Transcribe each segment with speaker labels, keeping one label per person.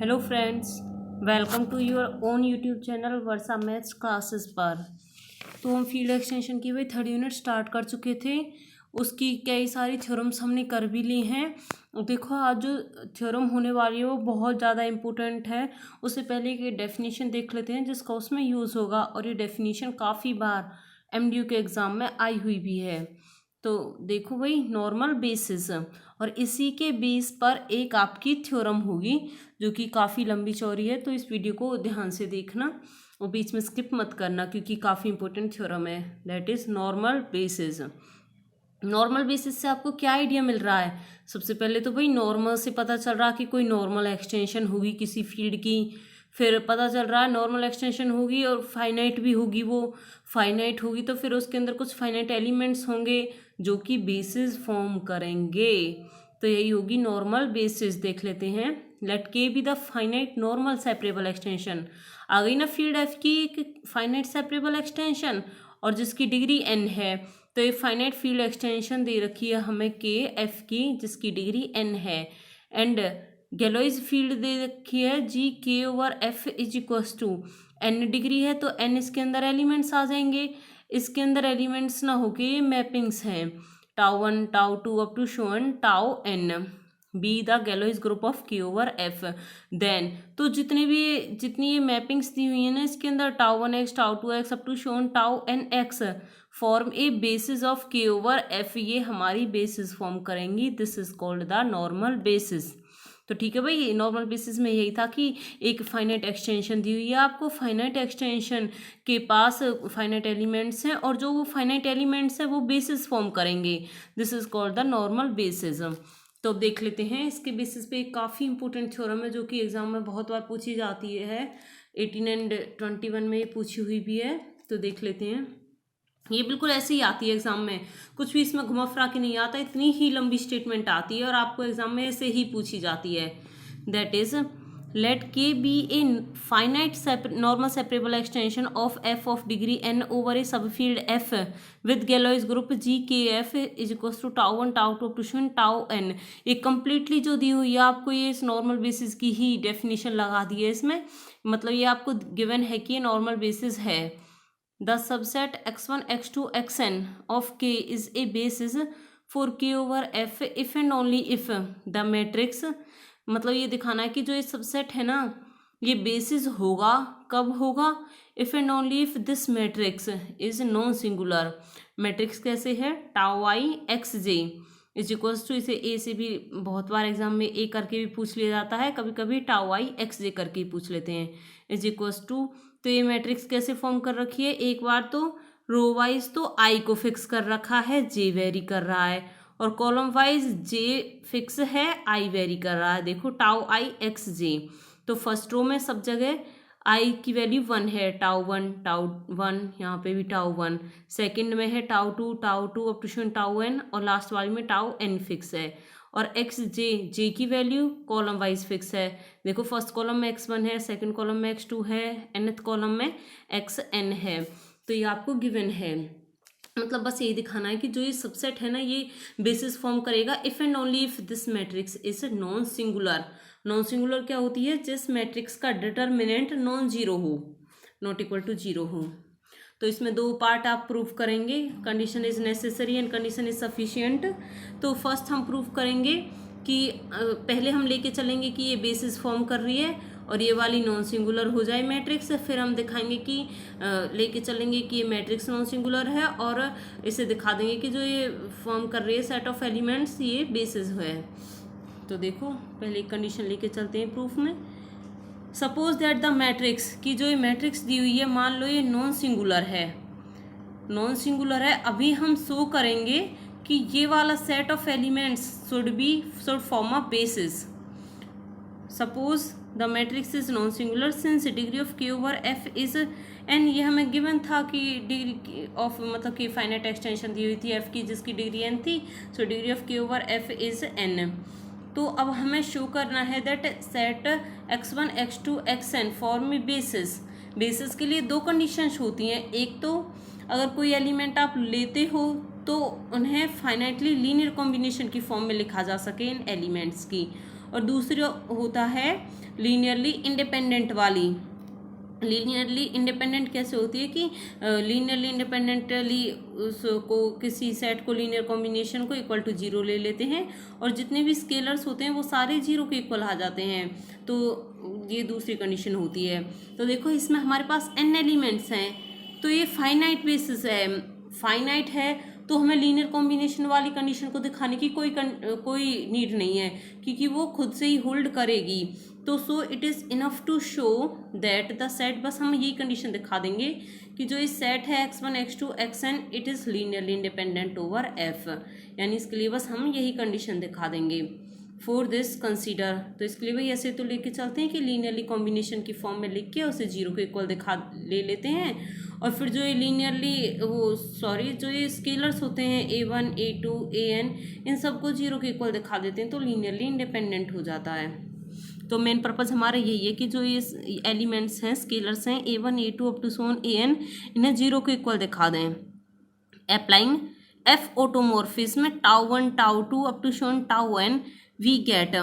Speaker 1: Hello friends, welcome to your own YouTube channel Varsha maths classes पर। तो हम field extension की वही 3rd यूनिट स्टार्ट कर चुके थे। उसकी कई सारी थ्योरम्स हमने कर भी ली हैं। देखो, आज जो थ्योरम होने वाली है वो बहुत ज़्यादा इम्पोर्टेंट है। उससे पहले एक डेफिनेशन देख लेते हैं जिसका उसमें यूज़ होगा, और ये डेफिनेशन काफ़ी बार एमडीयू के एग्ज़ाम में आई हुई भी है। तो देखो भाई, नॉर्मल बेसिस, और इसी के बेस पर एक आपकी थ्योरम होगी जो कि काफ़ी लंबी चौड़ी है। तो इस वीडियो को ध्यान से देखना और बीच में स्किप मत करना, क्योंकि काफ़ी इंपॉर्टेंट थ्योरम है। That is normal basis. Normal basis से आपको क्या आइडिया मिल रहा है? सबसे पहले तो भाई नॉर्मल से पता चल रहा है कि कोई नॉर्मल एक्सटेंशन होगी किसी फील्ड की। फिर पता चल रहा है नॉर्मल एक्सटेंशन होगी और फाइनाइट भी होगी। वो फाइनाइट होगी तो फिर उसके अंदर कुछ फाइनाइट एलिमेंट्स होंगे जो कि बेसिस फॉर्म करेंगे। तो यही होगी नॉर्मल बेसिस। देख लेते हैं। Let K be the finite normal separable extension. आ गई ना फील्ड एफ की एक फाइनाइट सेपरेबल एक्सटेंशन, और जिसकी डिग्री n है। तो ये फाइनाइट फील्ड एक्सटेंशन दे रखी है हमें के एफ की, जिसकी डिग्री n है। एंड गैलोइज फील्ड दे रखी है G K over F is equals to n degree है, तो n इसके अंदर एलिमेंट्स आ जाएंगे। इसके अंदर एलिमेंट्स ना होके ये मैपिंग्स हैं, tau 1 tau 2 up to shown tau n be the Galois group of K over F. Then तो जितनी ये मैपिंग्स दी हुई है ना, इसके अंदर tau 1x tau 2x up to shown tau nx form a basis of K over F. ये हमारी बेसिस फॉर्म करेंगी। This is called the normal basis. तो ठीक है भाई, नॉर्मल बेसिस में यही था कि एक फाइनाइट एक्सटेंशन दी हुई है आपको। फाइनाइट एक्सटेंशन के पास फाइनाइट एलिमेंट्स हैं, और जो वो फाइनाइट एलिमेंट्स हैं वो बेसिस फॉर्म करेंगे। This is called the normal basis. तो अब देख लेते हैं इसके बेसिस पे एक काफ़ी इंपॉर्टेंट थ्योरम है जो कि एग्जाम में बहुत बार पूछी जाती है। 18 एंड 21 में ये पूछी हुई भी है। तो देख लेते हैं। ये बिल्कुल ऐसे ही आती है एग्जाम में, कुछ भी इसमें घुमा फिरा के नहीं आता। इतनी ही लंबी स्टेटमेंट आती है और आपको एग्जाम में ऐसे ही पूछी जाती है। That is let K be a finite normal separable extension of F of degree n over a subfield F with Galois group G K F is equals to tau 1 tau 2 to tau n। ये completely जो दी हुई है आपको, ये इस normal basis की ही definition लगा दी है इसमें। मतलब ये आपको गिवन है कि ये नॉर्मल बेसिस है। The subset x1 x2 xn of k is a basis for k over f if and only if the matrix। मतलब ये दिखाना है कि जो ये सबसेट है ना, ये बेसिस होगा। कब होगा? If and only if this matrix is non singular. Matrix कैसे है? Tau i x j is equals to, इसे ए से भी बहुत बार एग्जाम में ए करके भी पूछ लिया जाता है, कभी कभी टाउ आई एक्स जे करके ही पूछ लेते हैं। इज इक्वल्स टू, तो ये मैट्रिक्स कैसे फॉर्म कर रखी है? एक बार तो रो वाइज तो आई को फिक्स कर रखा है, जे वेरी कर रहा है, और कॉलम वाइज जे फिक्स है, आई वेरी कर रहा है। देखो टाउ आई एक्स जे, तो फर्स्ट रो में सब जगह आई की वैल्यू 1 है, टाउ 1 टाउ 1, यहाँ पे भी टाउ 1। सेकंड में है tau 2 up to tau n, और लास्ट वाली में टाउ n फिक्स है। और एक्स जे की वैल्यू कॉलम वाइज फिक्स है। देखो फर्स्ट कॉलम में x1 है, सेकंड कॉलम में x2 है, nth कॉलम में xn है। तो ये आपको गिवन है। मतलब बस यही दिखाना है कि जो ये सबसेट है ना, ये बेसिस फॉर्म करेगा if and only if this matrix is non singular. Non singular क्या होती है? जिस मैट्रिक्स का डिटर्मिनेंट नॉन जीरो हो, नॉट इक्वल टू जीरो हो। तो इसमें दो पार्ट आप प्रूव करेंगे, condition is necessary and condition is sufficient. तो फर्स्ट हम प्रूव करेंगे कि पहले हम लेके चलेंगे कि ये बेसिस फॉर्म कर रही है और ये वाली नॉन सिंगुलर हो जाए मैट्रिक्स। फिर हम दिखाएंगे कि लेके चलेंगे कि ये मैट्रिक्स नॉन सिंगुलर है, और इसे दिखा देंगे कि जो ये फॉर्म कर रही है सेट ऑफ एलिमेंट्स, ये बेसिस है। तो देखो पहले एक कंडीशन लेके चलते हैं प्रूफ में। सपोज दैट द मैट्रिक्स, की जो ये मैट्रिक्स दी हुई है, मान लो ये नॉन सिंगुलर है। नॉन सिंगुलर है, अभी हम शो करेंगे कि ये वाला set of elements should form a basis. Suppose the matrix is non singular since degree of K over F is an. ये हमें गिवन था कि डिग्री ऑफ, मतलब कि फाइनाइट एक्सटेंशन दी हुई थी एफ की जिसकी डिग्री एन थी। So degree of K over F is an. तो अब हमें शो करना है that set x1 x2 xn form basis. Basis के लिए दो कंडीशंस होती हैं। एक तो अगर कोई एलिमेंट आप लेते हो तो उन्हें फाइनाइटली लीनियर कॉम्बिनेशन की फॉर्म में लिखा जा सके इन एलिमेंट्स की, और दूसरा होता है लीनियरली इंडिपेंडेंट वाली। लीनियरली इंडिपेंडेंट कैसे होती है कि लीनियरली इंडिपेंडेंटली उसको किसी सेट को लीनियर कॉम्बिनेशन को इक्वल टू 0 ले लेते हैं और जितने भी स्केलर्स होते हैं वो सारे 0 के इक्वल आ जाते हैं, तो ये दूसरी कंडीशन होती है। तो देखो इसमें हमारे पास n एलिमेंट्स हैं, तो ये फाइनाइट बेसिस है, फाइनाइट है, तो हमें लीनियर कॉम्बिनेशन वाली कंडीशन को दिखाने की कोई नीड नहीं है, क्योंकि वो खुद से ही होल्ड करेगी। तो so it is enough to show that the set, बस हम यही कंडीशन दिखा देंगे कि जो ये सेट है x1 x2 xn it is linearly independent over f, यानी इसके लिए बस हम यही कंडीशन दिखा देंगे। फॉर दिस कंसीडर, तो इसके लिए भाई ऐसे तो लेके चलते हैं कि लीनियरली कॉम्बिनेशन की फॉर्म में लिख के उसे 0 के इक्वल दिखा ले लेते हैं, और फिर जो ये जो ये स्केलर्स होते हैं a1 a2 an, इन सबको 0 के इक्वल दिखा देते हैं, तो लीनियरली इंडिपेंडेंट हो जाता है। तो मेन पर्पज़ हमारा यही है कि जो ये एलिमेंट्स हैं, स्केलर्स हैं a1 a2 up to so on an, इन्हें 0 के इक्वल दिखा दें। Applying f automorphism τ1 τ2 up to so on τn we get,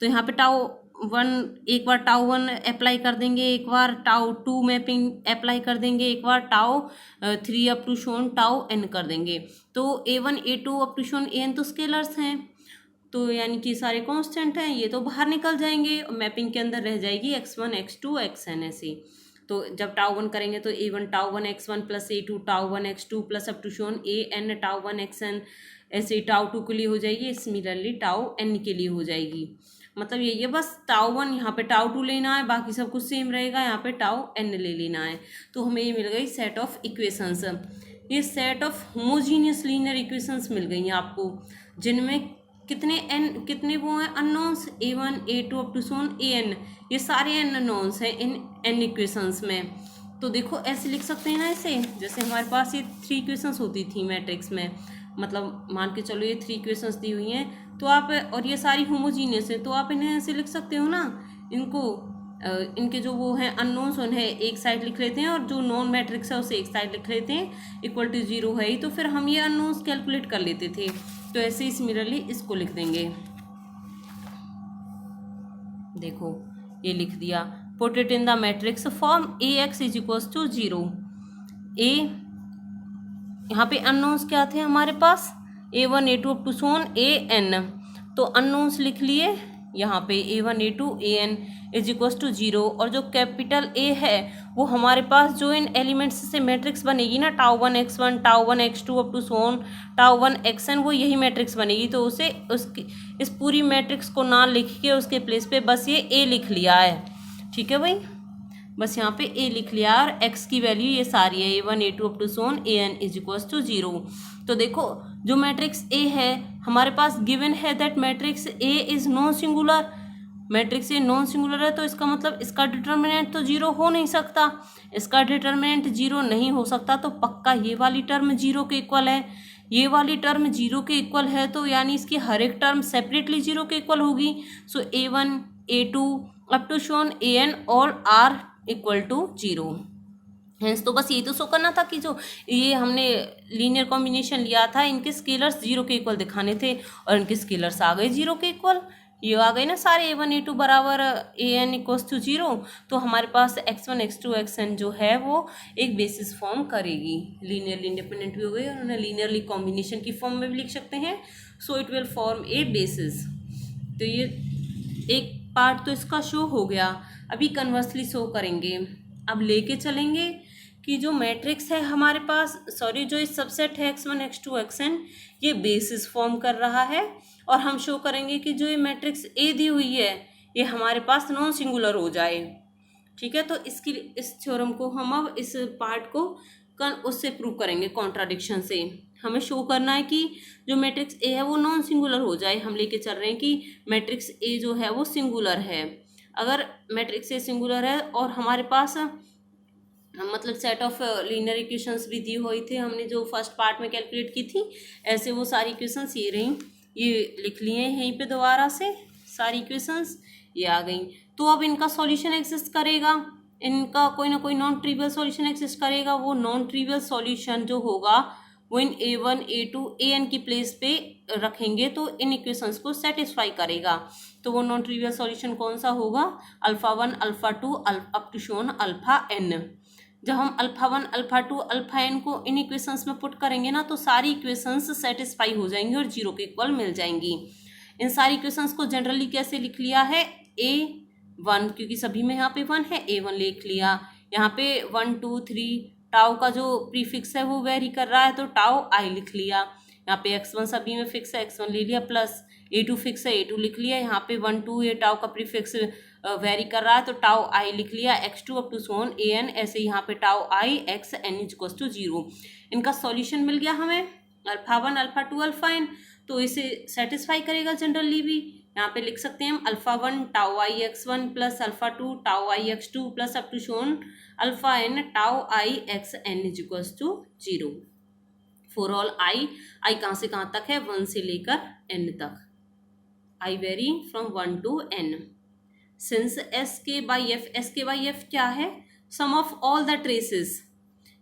Speaker 1: तो यहाँ पे τ1 एक बार τ1 अप्लाई कर देंगे, एक बार τ2 मैपिंग अप्लाई कर देंगे, एक बार τ3 अप टू सोन τn कर देंगे। तो a1 a2 up to so on an तो स्केलर्स हैं, तो यानी कि सारे कांस्टेंट हैं, ये तो बाहर निकल जाएंगे और मैपिंग के अंदर रह जाएगी x1 x2 xn ऐसे। तो जब τ1 करेंगे तो a1 τ1 x1 plus a2 τ1 x2 plus up to so on an τ1 xn, ऐसे τ2 के लिए हो जाएगी, सिमिलरली τn के लिए हो जाएगी। मतलब यही है, बस τ1 यहाँ पे τ2 लेना है, बाकी सब कुछ सेम रहेगा, यहाँ पे τn ले लेना है। तो हमें ये मिल गई सेट ऑफ इक्वेशंस, ये set of homogeneous linear equations मिल गई हैं आपको, जिनमें कितने वो हैं unknowns a1 a2 up to so on an, ये सारे अननोन्स हैं इन n इक्वेशंस में। तो देखो ऐसे लिख सकते हैं ना इसे, जैसे हमारे पास ये 3 इक्वेशंस होती थी मैट्रिक्स में, मतलब मान के चलो ये 3 इक्वेशंस दी हुई हैं, तो आप, और ये सारी होमोजीनियस है, तो आप इन्हें ऐसे लिख सकते हो ना, इनको इनके जो वो हैं अननोन्स उन्हें एक साइड लिख लेते हैं और जो नॉन मैट्रिक्स है उसे एक साइड लिख लेते हैं, इक्वल टू 0 है ही, तो फिर हम ये अननोन्स कैलकुलेट कर लेते थे। तो ऐसे ही सिमिलरली इसको लिख देंगे, देखो ये लिख दिया, put it in the matrix form ax is equals to 0। A यहाँ पे अननोन्स क्या थे हमारे पास, a1 a2 up to so on an, तो अननोन्स लिख लिए यहाँ पे a1 a2 an is equals to 0, और जो कैपिटल A है वो हमारे पास जो इन एलिमेंट्स से मैट्रिक्स बनेगी ना, τ1 x1 τ1 x2 up to Son τ1 xn, वो यही मैट्रिक्स बनेगी। तो उसे उसकी इस पूरी मैट्रिक्स को ना लिख के उसके प्लेस पे बस ये A लिख लिया है, ठीक है भाई, बस यहाँ पे A लिख लिया, और x की वैल्यू ये सारी है a1 a2 up to so on an is equals to 0। तो देखो जो मैट्रिक्स A है हमारे पास गिवन है that matrix A is non singular, matrix A non singular है, तो इसका मतलब इसका डिटर्मिनेंट तो 0 हो नहीं सकता, इसका डिटर्मिनेंट 0 नहीं हो सकता, तो पक्का ये वाली टर्म 0 के इक्वल है, ये वाली टर्म 0 के इक्वल है, तो यानी इसकी हर एक टर्म सेपरेटली 0 के इक्वल होगी। So a1 a2 up to so on an all are equal to 0। Hence तो बस ये तो शो करना था कि जो ये हमने लीनियर कॉम्बिनेशन लिया था इनके स्केलर्स 0 के इक्वल दिखाने थे, और इनके स्केलर्स आ गए 0 के इक्वल, ये आ गए ना सारे a1 a2 बराबर an इक्वल्स टू 0। तो हमारे पास x1 x2 xn जो है वो एक बेसिस फॉर्म करेगी, लीनियरली इंडिपेंडेंट भी हो गई और उन्हें लीनियरली कॉम्बिनेशन की फॉर्म में भी लिख सकते हैं। So it will form a basis. तो ये एक पार्ट तो इसका शो हो गया, अभी कन्वर्सली शो करेंगे, अब लेके चलेंगे कि जो मैट्रिक्स है हमारे पास, जो इस सबसेट है x1 x2 xn, ये बेसिस फॉर्म कर रहा है, और हम शो करेंगे कि जो ये मैट्रिक्स A दी हुई है ये हमारे पास नॉन सिंगुलर हो जाए, ठीक है। तो इस थ्योरम को हम अब इस पार्ट को उससे प्रूव करेंगे, कॉन्ट्राडिक्शन से हमें शो करना है कि जो मैट्रिक्स A है वो नॉन सिंगुलर हो जाए। हम लेके चल रहे हैं कि मैट्रिक्स A जो है वो सिंगुलर है। अगर मैट्रिक्स A सिंगुलर है और हमारे पास मतलब सेट ऑफ लीनियर इक्वेशंस भी दी हुई थे, हमने जो फर्स्ट पार्ट में कैलकुलेट की थी, ऐसे वो सारी इक्वेशंस ये रही, ये लिख लिए हैं यहीं पे दोबारा से, सारी इक्वेशंस ये आ गई। तो अब इनका सॉल्यूशन एग्जिस्ट करेगा, इनका कोई ना कोई नॉन ट्रिवियल सॉल्यूशन एग्जिस्ट करेगा। वो नॉन ट्रिवियल सॉल्यूशन जो होगा वो इन a1 a2 an की प्लेस पे रखेंगे तो इन इक्वेशंस को सेटिस्फाई करेगा। तो वो नॉन ट्रिवियल सॉल्यूशन कौन सा होगा, alpha 1 alpha 2 up to so on alpha n। जब हम अल्फा 1 अल्फा 2 अल्फा n को इन इक्वेशंस में पुट करेंगे ना तो सारी इक्वेशंस सेटिस्फाई हो जाएंगी और 0 के इक्वल मिल जाएंगी। इन सारी इक्वेशंस को जनरली कैसे लिख लिया है, a1, क्योंकि सभी में यहाँ पे 1 है, a1 लिख लिया। यहाँ पे 1 2 3 टाउ का जो प्रीफिक्स है वो वेरी कर रहा है तो टाउ आई लिख लिया। यहाँ पे x1 सभी में फिक्स है, x1 ले लिया, प्लस a2 फिक्स है, a2 लिख लिया। यहाँ पे 1 2 ये टाउ का प्रीफिक्स वेरी कर रहा है तो टाउ आई लिख लिया, x2 up to so on an। ऐसे यहाँ पे tau i x n equals to 0। इनका सॉल्यूशन मिल गया हमें अल्फा 1 अल्फा 2 अल्फा n, तो इसे सेटिस्फाई करेगा जनरली भी। यहाँ पे लिख सकते हैं हम alpha 1 tau I x1 plus alpha 2 tau I x2 plus up to so on alpha n tau i x n equals to 0 for all i कहाँ से कहाँ तक है, 1 से लेकर n तक। I vary from 1 to n। Since sk by f क्या है, sum of all the traces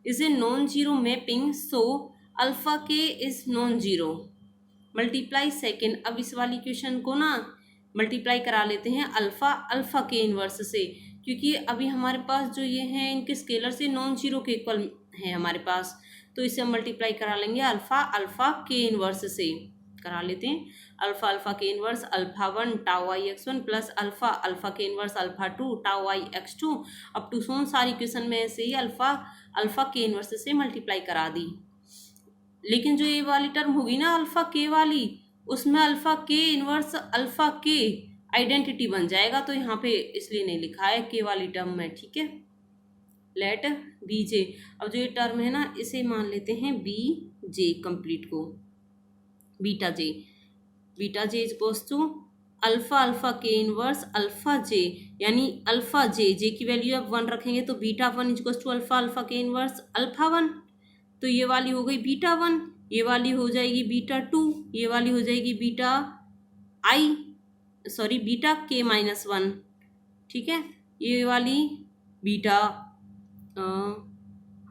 Speaker 1: is a non zero mapping, so alpha k is non zero. Multiply second, अब इस वाली इक्वेशन को ना मल्टीप्लाई करा लेते हैं अल्फा के इन्वर्स से, क्योंकि अभी हमारे पास जो ये हैं इनके स्केलर से नॉन जीरो के इक्वल है हमारे पास, तो इसे हम मल्टीप्लाई करा लेंगे अल्फा के इन्वर्स से करा लेते हैं। Alpha K inverse alpha 1 tau I x1 plus alpha K inverse alpha 2 tau I x2 up to so on सारी इक्वेशन में ऐसे ही अल्फा के इन्वर्स से मल्टीप्लाई करा दी। लेकिन जो ये वाली टर्म होगी ना अल्फा के वाली, उसमें अल्फा के इन्वर्स अल्फा के आइडेंटिटी बन जाएगा, तो यहाँ पे इसलिए नहीं लिखा है के वाली टर्म में, ठीक है। लेट बी जे, अब जो ये टर्म है ना इसे मान लेते हैं बी जे कंप्लीट को, beta j equals to alpha k inverse alpha j, यानी अल्फा जे की वैल्यू अब 1 रखेंगे तो beta 1 equals to alpha k inverse alpha 1, तो ये वाली हो गई बीटा 1, ये वाली हो जाएगी बीटा 2, ये वाली हो जाएगी बीटा के माइनस 1, ठीक है। ये वाली बीटा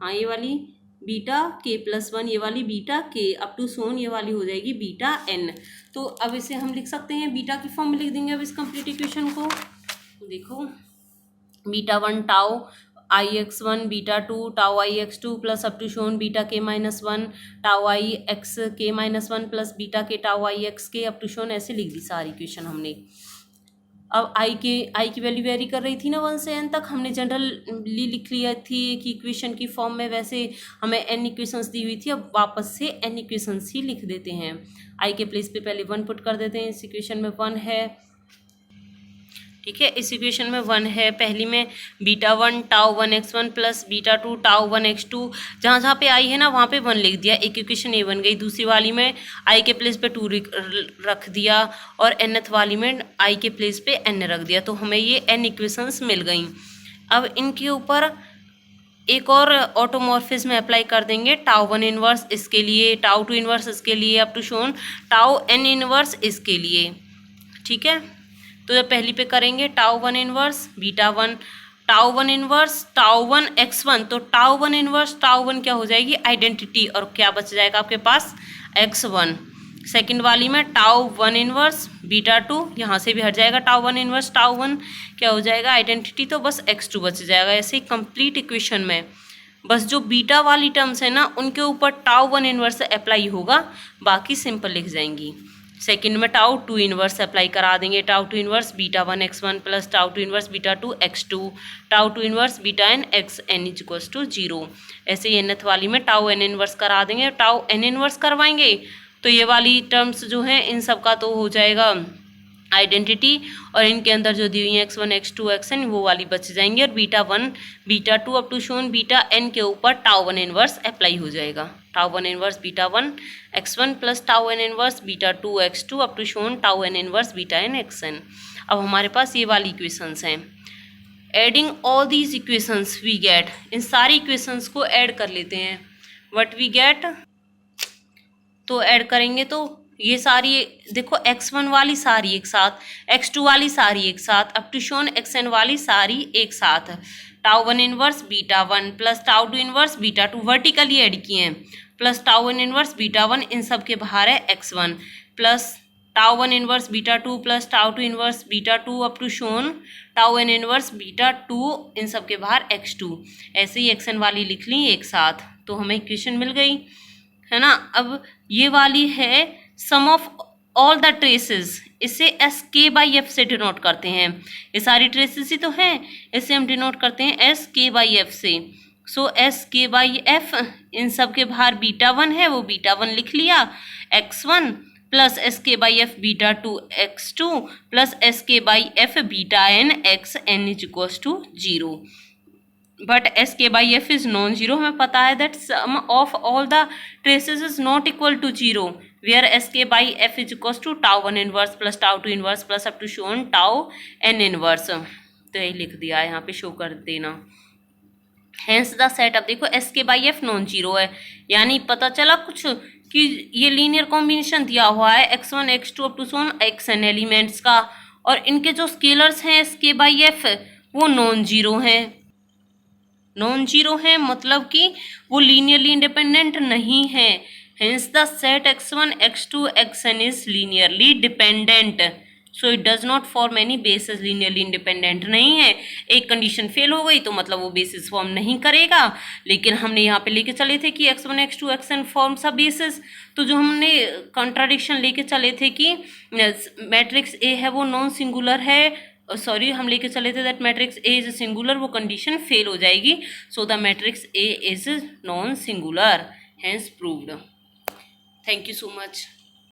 Speaker 1: ये वाली बीटा के प्लस 1, ये वाली बीटा के अप टू सोन ये वाली हो जाएगी बीटा n। तो अब इसे हम लिख सकते हैं बीटा की फॉर्म में लिख देंगे अब इस कंप्लीट इक्वेशन को। देखो beta 1 tau I x1 beta 2 tau I x2 plus up to so on beta k minus 1 tau i x k minus 1 plus beta k tau i x k up to so on, ऐसे लिख दी सारी equation हमने। अब आई की value very कर रही थी ना 1 से n तक, हमने जनरली लिख लिया थी कि इक्वेशन की फॉर्म में, वैसे हमें n इक्वेशंस दी हुई थी, अब वापस से n इक्वेशंस ही लिख देते हैं। आई के प्लेस पे पहले 1 पुट कर देते हैं, इस इक्वेशन में 1 है, ठीक है। इस इक्वेशन में 1 है, पहली में beta 1 tau 1 x1 plus beta 2 tau 1 x2, जहाँ पे आई है ना वहाँ पे 1 लिख दिया, एक इक्वेशन ये बन गई। दूसरी वाली में आई के प्लेस पे 2 रख दिया और nth वाली में आई के प्लेस पे n रख दिया, तो हमें ये n इक्वेशंस मिल गई। अब इनके ऊपर एक और ऑटोमॉर्फिज्म अप्लाई कर देंगे, टाउ 1 इनवर्स इसके लिए, टाउ 2 इनवर्स इसके लिए, up to shown tau n inverse इसके लिए, ठीक है। तो जब पहली पे करेंगे tau 1 inverse beta 1 tau 1 inverse tau 1 x1, तो टाउ 1 इनवर्स टाउ 1 क्या हो जाएगी आइडेंटिटी, और क्या बच जाएगा आपके पास x1। सेकंड वाली में टाउ 1 इनवर्स बीटा 2, यहाँ से भी हट जाएगा टाउ 1 इनवर्स टाउ 1 क्या हो जाएगा आइडेंटिटी, तो बस x2 बच जाएगा। ऐसे ही कंप्लीट इक्वेशन में बस जो बीटा वाली टर्म्स है ना उनके ऊपर टाउ 1 इनवर्स अप्लाई होगा, बाकी सिंपल लिख जाएंगी। सेकंड में टाउ 2 इनवर्स अप्लाई करा देंगे, tau 2 inverse beta 1 x1 plus tau 2 inverse beta 2 x2 tau 2 inverse beta n x n equals to 0। ऐसे ही nth वाली में टाउ n इनवर्स करा देंगे, टाउ n इनवर्स करवाएंगे तो ये वाली टर्म्स जो हैं इन सब का तो हो जाएगा आइडेंटिटी, और इनके अंदर जो दी हुई है x1 x2 xn वो वाली बच जाएंगी, और beta 1 beta 2 up to so on beta n के ऊपर टाउ 1 इनवर्स अप्लाई हो जाएगा। Tau 1 inverse beta 1 x1 plus tau n inverse beta 2 x2 up to shown tau n inverse beta n xn। अब हमारे पास ये वाली इक्वेशंस हैं। Adding all these equations we get, इन सारी इक्वेशंस को ऐड कर लेते हैं। व्हाट वी गेट, तो ऐड करेंगे तो ये सारी देखो x1 वाली सारी एक साथ, x2 वाली सारी एक साथ, अप टू शोन xn वाली सारी एक साथ, tau 1 inverse beta 1 plus tau 2 inverse beta 2 vertically add किए हैं, प्लस टाउ 1 इनवर्स बीटा 1 इन सब के बाहर है x1 plus tau one inverse beta two plus tau two inverse beta two up to shown tau n inverse beta two, इन सब के बाहर x2। ऐसे ही xn वाली लिख ली एक साथ, तो हमें इक्वेशन मिल गई है ना। अब ये वाली है sum of all the traces, इसे एस के बाई एफ से डिनोट करते हैं। ये सारी ट्रेसेस ही तो हैं, इसे हम डिनोट करते हैं एस के बाई एफ से। सो एस के बाई एफ, इन सब के बाहर बीटा वन है, वो बीटा वन लिख लिया, x1 plus S K by F beta two x2 plus S K by F beta n x n is equals to 0। But S K by F is non zero, हमें पता है that sum of all the traces is not equal to 0, where S K by F is equals to tau one inverse plus tau two inverse plus up to shown tau n inverse. तो यही लिख दिया है, यहाँ पे show कर देना। Hence the set, अब देखो S K by F non zero है, यानी पता चला कुछ कि ये लीनियर कॉम्बिनेशन दिया हुआ है x1 x2 up to so on xn elements का, और इनके जो स्केलर्स हैं एस के बाई एफ वो नॉन जीरो हैं। नॉन जीरो हैं मतलब कि वो लीनियरली इंडिपेंडेंट नहीं है। Hence the set x1 x2 xn is linearly dependent, so it does not form any basis, linearly independent नहीं है। एक कंडीशन फेल हो गई तो मतलब वो बेसिस फॉर्म नहीं करेगा, लेकिन हमने यहाँ पे लेके चले थे कि x1 x2 xn forms a basis. तो जो हमने कॉन्ट्राडिक्शन लेके चले थे कि मैट्रिक्स ए है वो नॉन सिंगुलर है, सॉरी हम लेके चले थे that matrix A is singular, वो कंडीशन फेल हो जाएगी। So the matrix A is non singular, hence proved. Thank you so much.